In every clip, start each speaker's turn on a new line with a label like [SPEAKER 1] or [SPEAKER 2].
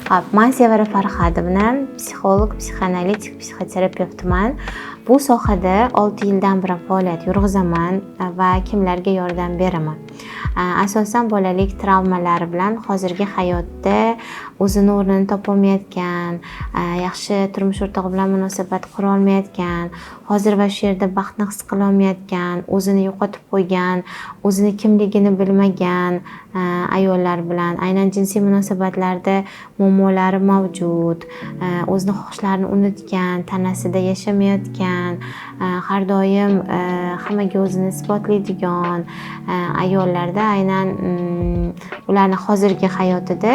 [SPEAKER 1] Hop, men Sevara Farhadovna, psixolog, psixoanalitik, psixoterapevtman. Bu sohada 6 yildan beri faoliyat yurg'izaman va kimlarga yordam beraman. Asosan bolalik travmalari bilan hozirgi hayotda o'zini o'rnini topolmayotgan, yaxshi turmush o'rtog'i bilan munosabat qura olmayotgan, hozir va shu yerda baxtni his qila olmayotgan, o'zini yo'qotib qo'ygan, o'zini kimligini bilmagan ayollar bilan aynan jinsiy munosabatlarda muammolari mavjud, o'zini xohishlarini unutgan, tanasida yashamayotgan, har doim hammaga o'zini isbotlaydigan ayollarda aynan ularni hozirgi hayotida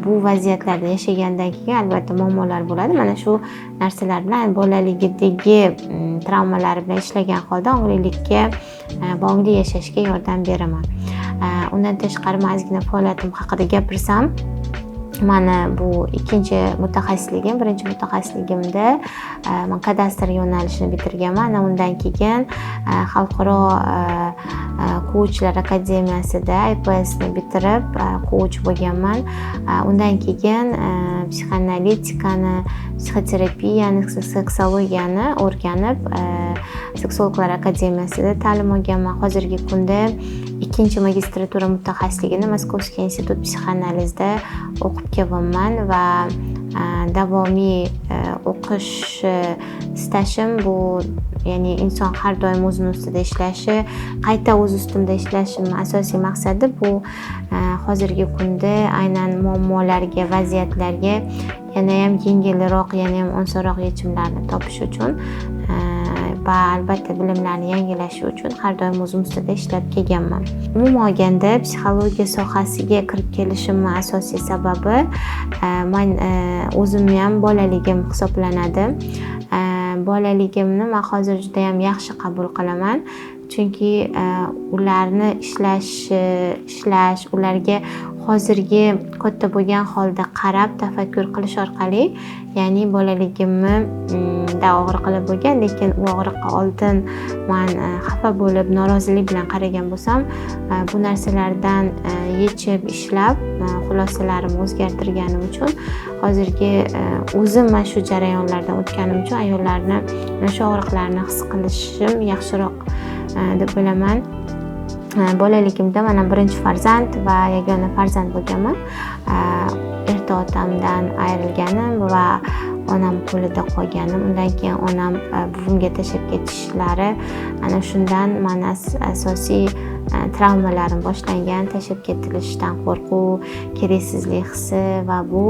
[SPEAKER 1] bu vaziyatlarda yashagandan keyin albatta muammolar bo'ladi. Mana shu narsalar bilan bolaligidagi travmalari bilan ishlagan holda onglilikka bog'li yashashga yordam beraman. Undan tashqari ozgina faoliyatim haqida gapirsam, mana bu ikkinchi mutaxassisligim. Birinchi mutaxassisligimda men kadastr yo'nalishini bitirganman. Undan keyin xalqaro coachlar akademiyasida IPSni bitirib coach bo'lganman. Undan keyin psixoanalitikani, psixoterapiyani, seksologiyani o'rganib seksologlar akademiyasida ta'lim olganman. Hozirgi kunda ikkinchi magistratura mutaxassisligini Moskovskiy institut psixoanalizda o'qib kelyapman va davomiy o'qish stajim bu, ya'ni inson har doim o'zini ustida ishlashi, qayta o'z ustimda ishlashim asosiy maqsadi bu hozirgi kunda aynan muammolarga, vaziyatlarga yana ham yengilroq, yana ham osonroq yechimlarni topish uchun va albatta bilimlarni yangilash uchun har doim o'zim ustida ishlab kelganman. Umuman olganda psixologiya sohasiga kirib kelishimning asosiy sababi men o'zimni ham bolaligim hisoblanadi. Bolaligimni men hozir juda ham yaxshi qabul qilaman. Chunki ularni ishlash, ularga hozirgi katta bo'lgan holda qarab tafakkur qilish orqali, ya'ni bolaligimni og'riqlar bo'lgan, lekin u og'riqqa oldin men xafa bo'lib, norozilik bilan qaragan bo'lsam, bu narsalardan yechib, ishlab, xulosalarimni o'zgartirganim uchun, hozirgi o'zim mana shu jarayonlardan o'tganim uchun ayollarni mana shu og'riqlarni his qilishim yaxshiroq deb bilaman. Bolaligimda mana birinchi farzand va yagona farzand bo'lganman. Erta otamdan ayrilganim va onam qo'lida qolganim. Undan keyin onam buvimga tashlab ketishlari, ana shundan mana asosiy travmalarim boshlangan. Tashlab ketilishdan qo'rquv, keraksizlik hissi va bu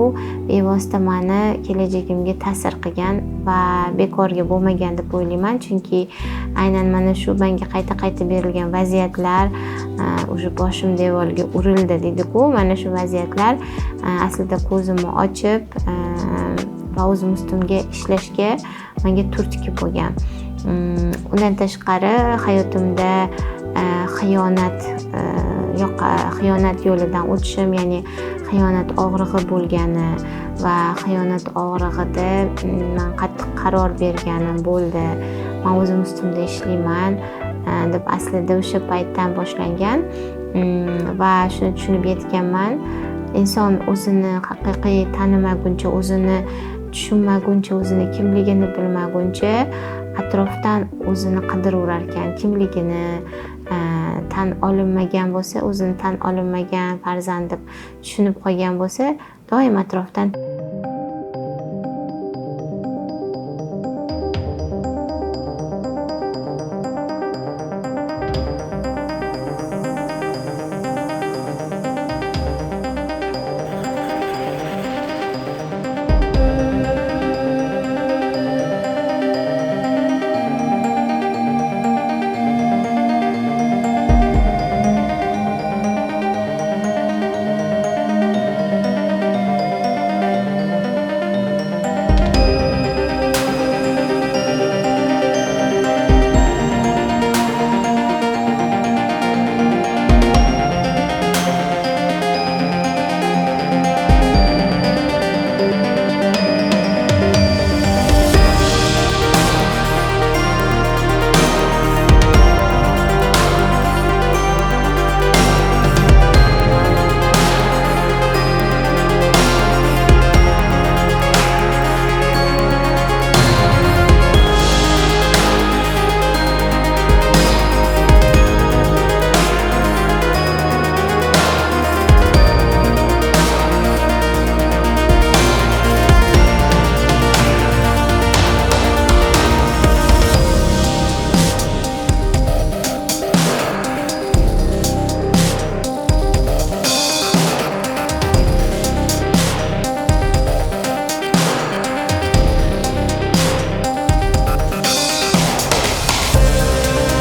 [SPEAKER 1] bevosita meni kelajagimga ta'sir qilgan va bekorga bo'lmagan deb o'ylayman. Chunki aynan mana shu menga qayta berilgan vaziyatlar o'sha boshim devorga urildi deydi-ku. Mana shu vaziyatlar aslida ko'zimni ochib va o'zim ustimga ishlashga menga turtki bo'lgan. Undan tashqari hayotimda xiyonat yo'lidan o'tishim, ya'ni xiyonat og'rig'i bo'lgani va xiyonat og'rig'ida men qattiq qaror berganim bo'ldi. Men o'zim ustimda ishlayman deb aslida o'sha paytdan boshlangan va shuni tushunib yetganman. Inson o'zini haqiqiy tanimaguncha, o'zini tushunmaguncha, o'zini kimligini bilmaguncha atrofdan o'zini qidiraverar ekan. Kimligini tan olinmagan bo'lsa, o'zini tan olinmagan farzand deb tushunib qolgan bo'lsa, doim atrofdan